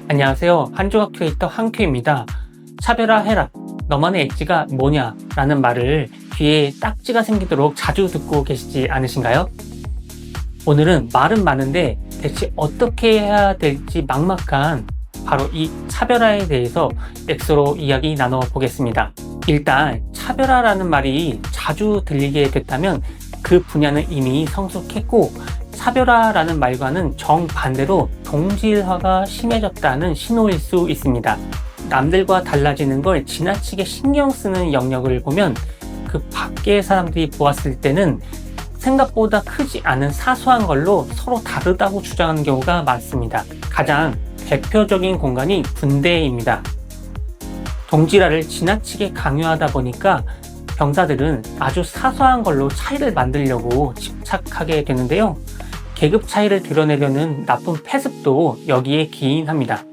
안녕하세요. 한조각 크리에이터 한큐입니다. 차별화해라. 너만의 엣지가 뭐냐? 라는 말을 귀에 딱지가 생기도록 자주 듣고 계시지 않으신가요? 오늘은 말은 많은데 대체 어떻게 해야 될지 막막한 바로 이 차별화에 대해서 엑소로 이야기 나눠 보겠습니다. 일단 차별화라는 말이 자주 들리게 됐다면 그 분야는 이미 성숙했고, 차별화라는 말과는 정반대로 동질화가 심해졌다는 신호일 수 있습니다. 남들과 달라지는 걸 지나치게 신경 쓰는 영역을 보면 그 밖의 사람들이 보았을 때는 생각보다 크지 않은 사소한 걸로 서로 다르다고 주장하는 경우가 많습니다. 가장 대표적인 공간이 군대입니다. 동질화를 지나치게 강요하다 보니까 병사들은 아주 사소한 걸로 차이를 만들려고 집착하게 되는데요. 계급 차이를 드러내려는 나쁜 패습도 여기에 기인합니다.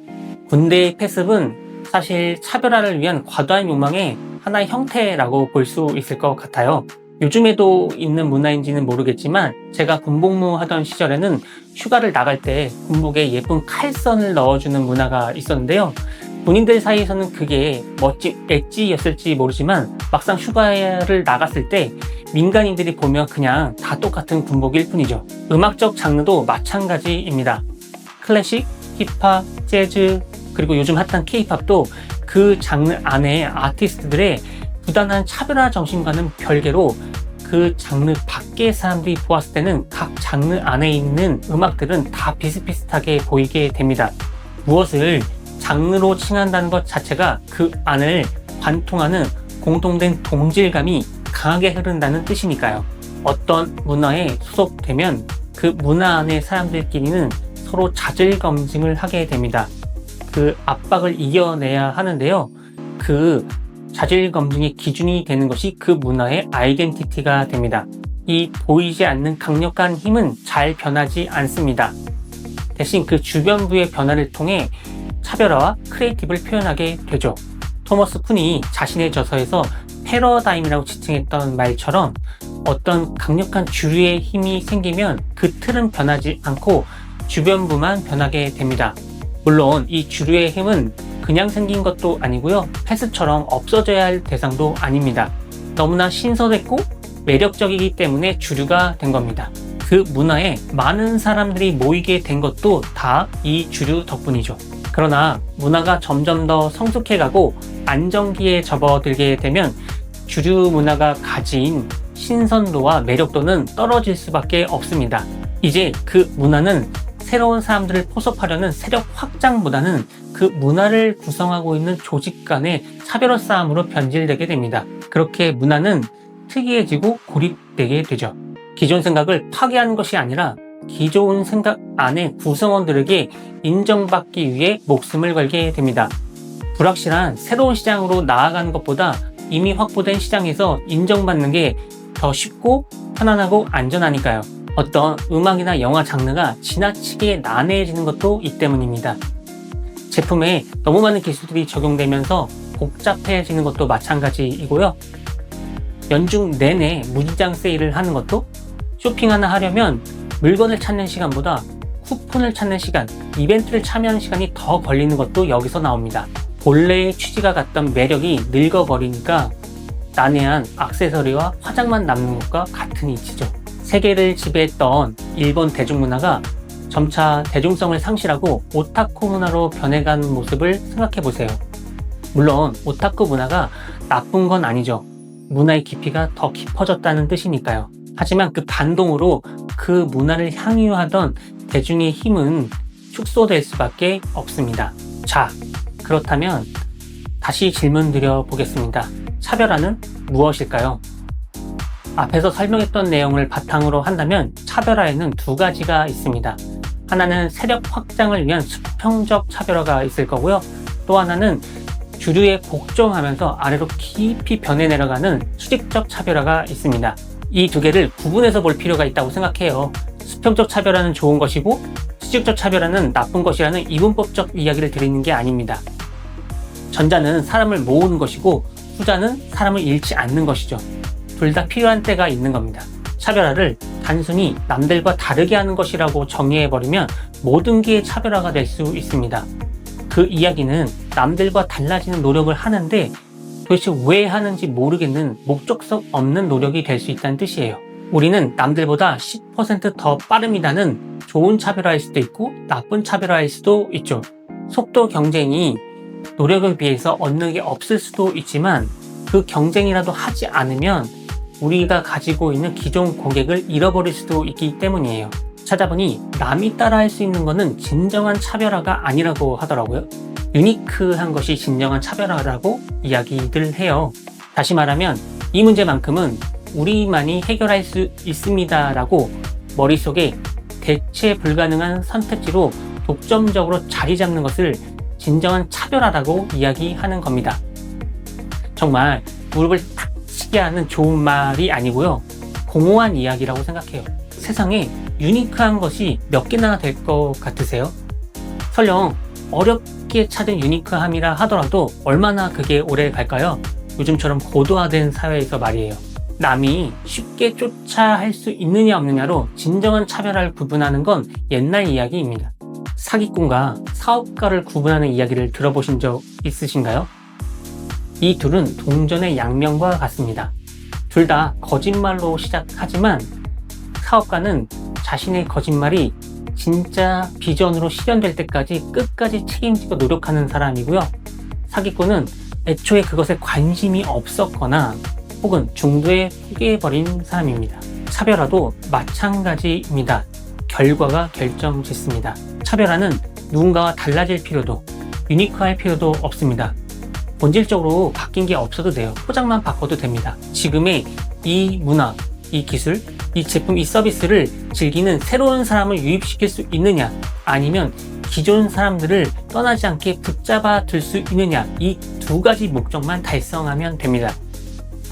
군대의 패습은 사실 차별화를 위한 과도한 욕망의 하나의 형태라고 볼 수 있을 것 같아요. 요즘에도 있는 문화인지는 모르겠지만 제가 군복무 하던 시절에는 휴가를 나갈 때 군복에 예쁜 칼선을 넣어주는 문화가 있었는데요. 군인들 사이에서는 그게 멋진 엣지였을지 모르지만 막상 휴가를 나갔을 때 민간인들이 보면 그냥 다 똑같은 군복일 뿐이죠. 음악적 장르도 마찬가지입니다. 클래식, 힙합, 재즈, 그리고 요즘 핫한 K-팝도 그 장르 안에 아티스트들의 부단한 차별화 정신과는 별개로 그 장르 밖의 사람들이 보았을 때는 각 장르 안에 있는 음악들은 다 비슷비슷하게 보이게 됩니다. 무엇을 장르로 칭한다는 것 자체가 그 안을 관통하는 공통된 동질감이 강하게 흐른다는 뜻이니까요. 어떤 문화에 소속되면 그 문화 안의 사람들끼리는 서로 자질 검증을 하게 됩니다. 그 압박을 이겨내야 하는데요. 그 자질 검증의 기준이 되는 것이 그 문화의 아이덴티티가 됩니다. 이 보이지 않는 강력한 힘은 잘 변하지 않습니다. 대신 그 주변부의 변화를 통해 차별화와 크리에이티브를 표현하게 되죠. 토머스 쿤이 자신의 저서에서 패러다임이라고 지칭했던 말처럼 어떤 강력한 주류의 힘이 생기면 그 틀은 변하지 않고 주변부만 변하게 됩니다. 물론 이 주류의 힘은 그냥 생긴 것도 아니고요. 패스처럼 없어져야 할 대상도 아닙니다. 너무나 신선했고 매력적이기 때문에 주류가 된 겁니다. 그 문화에 많은 사람들이 모이게 된 것도 다 이 주류 덕분이죠. 그러나 문화가 점점 더 성숙해가고 안정기에 접어들게 되면 주류 문화가 가진 신선도와 매력도는 떨어질 수밖에 없습니다. 이제 그 문화는 새로운 사람들을 포섭하려는 세력 확장보다는 그 문화를 구성하고 있는 조직 간의 차별화 싸움으로 변질되게 됩니다. 그렇게 문화는 특이해지고 고립되게 되죠. 기존 생각을 파괴하는 것이 아니라 기존 생각 안에 구성원들에게 인정받기 위해 목숨을 걸게 됩니다. 불확실한 새로운 시장으로 나아가는 것보다 이미 확보된 시장에서 인정받는 게 더 쉽고 편안하고 안전하니까요. 어떤 음악이나 영화 장르가 지나치게 난해해지는 것도 이 때문입니다. 제품에 너무 많은 기술들이 적용되면서 복잡해지는 것도 마찬가지이고요. 연중 내내 무지장 세일을 하는 것도, 쇼핑 하나 하려면 물건을 찾는 시간보다 쿠폰을 찾는 시간, 이벤트를 참여하는 시간이 더 걸리는 것도 여기서 나옵니다. 본래의 취지가 같던 매력이 늙어버리니까 난해한 액세서리와 화장만 남는 것과 같은 이치죠. 세계를 지배했던 일본 대중문화가 점차 대중성을 상실하고 오타쿠 문화로 변해가는 모습을 생각해보세요. 물론 오타쿠 문화가 나쁜 건 아니죠. 문화의 깊이가 더 깊어졌다는 뜻이니까요. 하지만 그 반동으로 그 문화를 향유하던 대중의 힘은 축소될 수밖에 없습니다. 자, 그렇다면 다시 질문 드려보겠습니다. 차별화는 무엇일까요? 앞에서 설명했던 내용을 바탕으로 한다면 차별화에는 두 가지가 있습니다. 하나는 세력 확장을 위한 수평적 차별화가 있을 거고요. 또 하나는 주류에 복종하면서 아래로 깊이 변해 내려가는 수직적 차별화가 있습니다. 이 두 개를 구분해서 볼 필요가 있다고 생각해요. 수평적 차별화는 좋은 것이고 수직적 차별화는 나쁜 것이라는 이분법적 이야기를 드리는 게 아닙니다. 전자는 사람을 모으는 것이고 후자는 사람을 잃지 않는 것이죠. 둘 다 필요한 때가 있는 겁니다. 차별화를 단순히 남들과 다르게 하는 것이라고 정의해버리면 모든 게 차별화가 될 수 있습니다. 그 이야기는 남들과 달라지는 노력을 하는데 도대체 왜 하는지 모르겠는 목적성 없는 노력이 될 수 있다는 뜻이에요. 우리는 남들보다 10% 더 빠릅니다는 좋은 차별화일 수도 있고 나쁜 차별화일 수도 있죠. 속도 경쟁이 노력에 비해서 얻는 게 없을 수도 있지만 그 경쟁이라도 하지 않으면 우리가 가지고 있는 기존 고객을 잃어버릴 수도 있기 때문이에요. 찾아보니 남이 따라할 수 있는 것은 진정한 차별화가 아니라고 하더라고요. 유니크한 것이 진정한 차별화라고 이야기들 해요. 다시 말하면 이 문제만큼은 우리만이 해결할 수 있습니다 라고 머릿속에 대체 불가능한 선택지로 독점적으로 자리 잡는 것을 진정한 차별화라고 이야기하는 겁니다. 정말 무릎을 탁 치게 하는 좋은 말이 아니고요. 공허한 이야기라고 생각해요. 세상에 유니크한 것이 몇 개나 될 것 같으세요? 설령 어렵게 찾은 유니크함이라 하더라도 얼마나 그게 오래 갈까요? 요즘처럼 고도화된 사회에서 말이에요. 남이 쉽게 쫓아할 수 있느냐 없느냐로 진정한 차별화를 구분하는 건 옛날 이야기입니다. 사기꾼과 사업가를 구분하는 이야기를 들어보신 적 있으신가요? 이 둘은 동전의 양면과 같습니다. 둘 다 거짓말로 시작하지만 사업가는 자신의 거짓말이 진짜 비전으로 실현될 때까지 끝까지 책임지고 노력하는 사람이고요. 사기꾼은 애초에 그것에 관심이 없었거나 혹은 중도에 포기해버린 사람입니다. 차별화도 마찬가지입니다. 결과가 결정짓습니다. 차별화는 누군가와 달라질 필요도, 유니크할 필요도 없습니다. 본질적으로 바뀐 게 없어도 돼요. 포장만 바꿔도 됩니다. 지금의 이 문화, 이 기술, 이 제품, 이 서비스를 즐기는 새로운 사람을 유입시킬 수 있느냐, 아니면 기존 사람들을 떠나지 않게 붙잡아 둘 수 있느냐, 이 두 가지 목적만 달성하면 됩니다.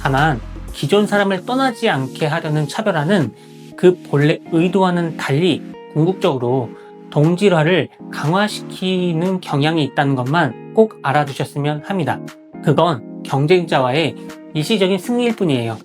다만 기존 사람을 떠나지 않게 하려는 차별화는 그 본래 의도와는 달리 궁극적으로 동질화를 강화시키는 경향이 있다는 것만 꼭 알아두셨으면 합니다. 그건 경쟁자와의 일시적인 승리일 뿐이에요.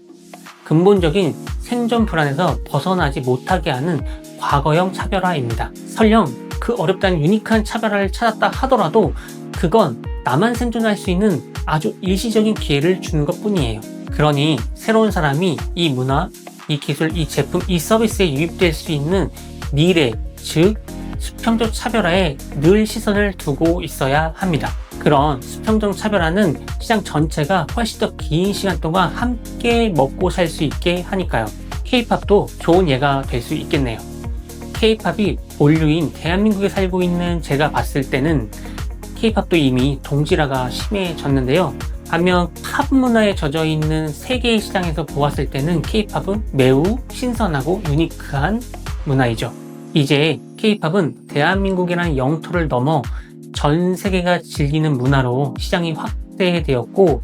근본적인 생존 불안에서 벗어나지 못하게 하는 과거형 차별화입니다. 설령 그 어렵다는 유니크한 차별화를 찾았다 하더라도 그건 나만 생존할 수 있는 아주 일시적인 기회를 주는 것 뿐이에요. 그러니 새로운 사람이 이 문화, 이 기술, 이 제품, 이 서비스에 유입될 수 있는 미래, 즉 수평적 차별화에 늘 시선을 두고 있어야 합니다. 그런 수평적 차별화는 시장 전체가 훨씬 더 긴 시간 동안 함께 먹고 살 수 있게 하니까요. K-팝도 좋은 예가 될 수 있겠네요. K-팝이 본류인 대한민국에 살고 있는 제가 봤을 때는 K-팝도 이미 동질화가 심해졌는데요. 반면 팝 문화에 젖어있는 세계의 시장에서 보았을 때는 K-팝은 매우 신선하고 유니크한 문화이죠. 이제 K-팝은 대한민국이라는 영토를 넘어 전 세계가 즐기는 문화로 시장이 확대되었고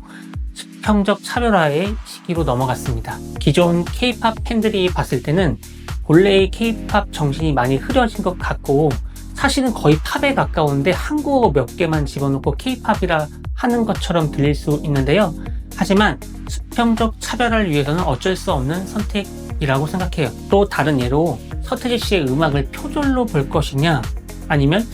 수평적 차별화의 시기로 넘어갔습니다. 기존 K-팝 팬들이 봤을 때는 본래의 K-팝 정신이 많이 흐려진 것 같고 사실은 거의 팝에 가까운데 한국어 몇 개만 집어넣고 K-팝이라 하는 것처럼 들릴 수 있는데요. 하지만 수평적 차별화를 위해서는 어쩔 수 없는 선택이라고 생각해요. 또 다른 예로 서태지 씨의 음악을 표절로 볼 것이냐 아니면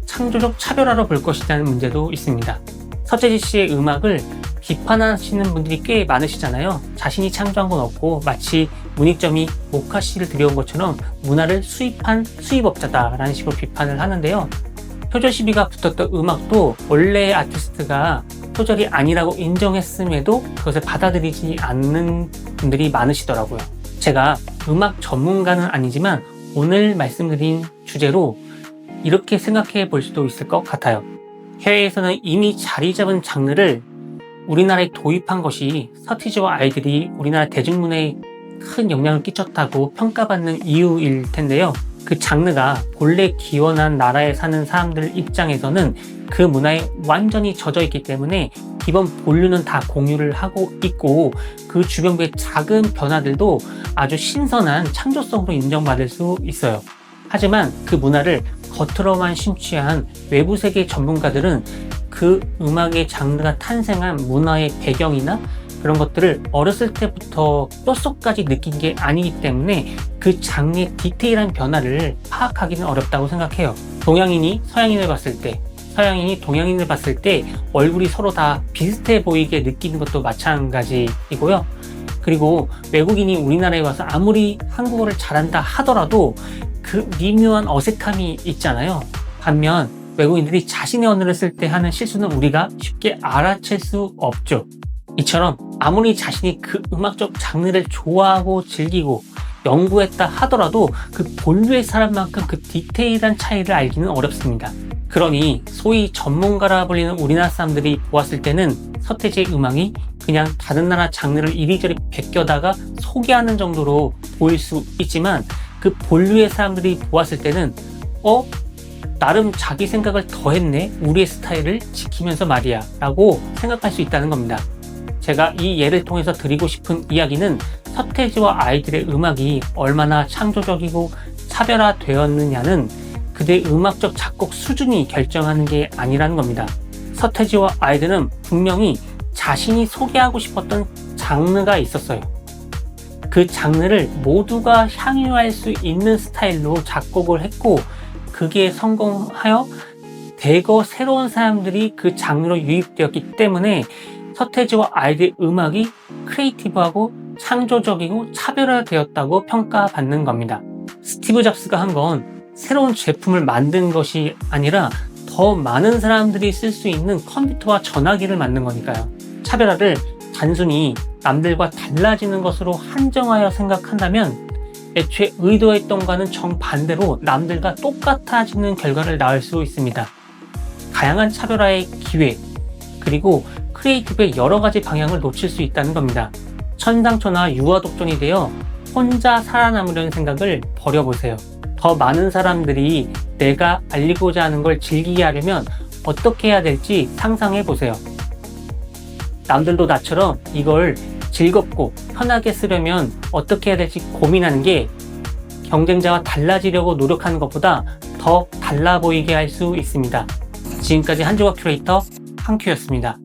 창조적 차별화로 볼 것이냐는 문제도 있습니다. 서태지 씨의 음악을 비판하시는 분들이 꽤 많으시잖아요. 자신이 창조한 건 없고 마치 문익점이 모카 씨를 들여온 것처럼 문화를 수입한 수입업자다라는 식으로 비판을 하는데요. 표절 시비가 붙었던 음악도 원래의 아티스트가 표절이 아니라고 인정했음에도 그것을 받아들이지 않는 분들이 많으시더라고요. 제가 음악 전문가는 아니지만 오늘 말씀드린 주제로 이렇게 생각해 볼 수도 있을 것 같아요. 해외에서는 이미 자리 잡은 장르를 우리나라에 도입한 것이 서태지와 아이들이 우리나라 대중문화에 큰 영향을 끼쳤다고 평가받는 이유일 텐데요. 그 장르가 본래 기원한 나라에 사는 사람들 입장에서는 그 문화에 완전히 젖어 있기 때문에 기본 본류는 다 공유를 하고 있고 그 주변부의 작은 변화들도 아주 신선한 창조성으로 인정받을 수 있어요. 하지만 그 문화를 겉으로만 심취한 외부 세계 전문가들은 그 음악의 장르가 탄생한 문화의 배경이나 그런 것들을 어렸을 때부터 뼛속까지 느낀 게 아니기 때문에 그 장르의 디테일한 변화를 파악하기는 어렵다고 생각해요. 동양인이 서양인을 봤을 때, 서양인이 동양인을 봤을 때 얼굴이 서로 다 비슷해 보이게 느끼는 것도 마찬가지이고요. 그리고 외국인이 우리나라에 와서 아무리 한국어를 잘한다 하더라도 그 미묘한 어색함이 있잖아요. 반면 외국인들이 자신의 언어를 쓸 때 하는 실수는 우리가 쉽게 알아챌 수 없죠. 이처럼 아무리 자신이 그 음악적 장르를 좋아하고 즐기고 연구했다 하더라도 그 본류의 사람만큼 그 디테일한 차이를 알기는 어렵습니다. 그러니 소위 전문가라 불리는 우리나라 사람들이 보았을 때는 서태지의 음악이 그냥 다른 나라 장르를 이리저리 베껴다가 소개하는 정도로 보일 수 있지만 그 본류의 사람들이 보았을 때는 나름 자기 생각을 더했네, 우리의 스타일을 지키면서 말이야 라고 생각할 수 있다는 겁니다. 제가 이 예를 통해서 드리고 싶은 이야기는 서태지와 아이들의 음악이 얼마나 창조적이고 차별화되었느냐는 그들의 음악적 작곡 수준이 결정하는 게 아니라는 겁니다. 서태지와 아이들은 분명히 자신이 소개하고 싶었던 장르가 있었어요. 그 장르를 모두가 향유할 수 있는 스타일로 작곡을 했고 그게 성공하여 대거 새로운 사람들이 그 장르로 유입되었기 때문에 서태지와 아이들의 음악이 크리에이티브하고 창조적이고 차별화되었다고 평가받는 겁니다. 스티브 잡스가 한 건 새로운 제품을 만든 것이 아니라 더 많은 사람들이 쓸 수 있는 컴퓨터와 전화기를 만든 거니까요. 차별화를 단순히 남들과 달라지는 것으로 한정하여 생각한다면 애초에 의도했던 것과는 정반대로 남들과 똑같아지는 결과를 낳을 수 있습니다. 다양한 차별화의 기회, 그리고 크리에이티브의 여러 가지 방향을 놓칠 수 있다는 겁니다. 천상초나 유아독존이 되어 혼자 살아남으려는 생각을 버려보세요. 더 많은 사람들이 내가 알리고자 하는 걸 즐기게 하려면 어떻게 해야 될지 상상해 보세요. 남들도 나처럼 이걸 즐겁고 편하게 쓰려면 어떻게 해야 될지 고민하는 게 경쟁자와 달라지려고 노력하는 것보다 더 달라 보이게 할 수 있습니다. 지금까지 한조각 큐레이터 한큐였습니다.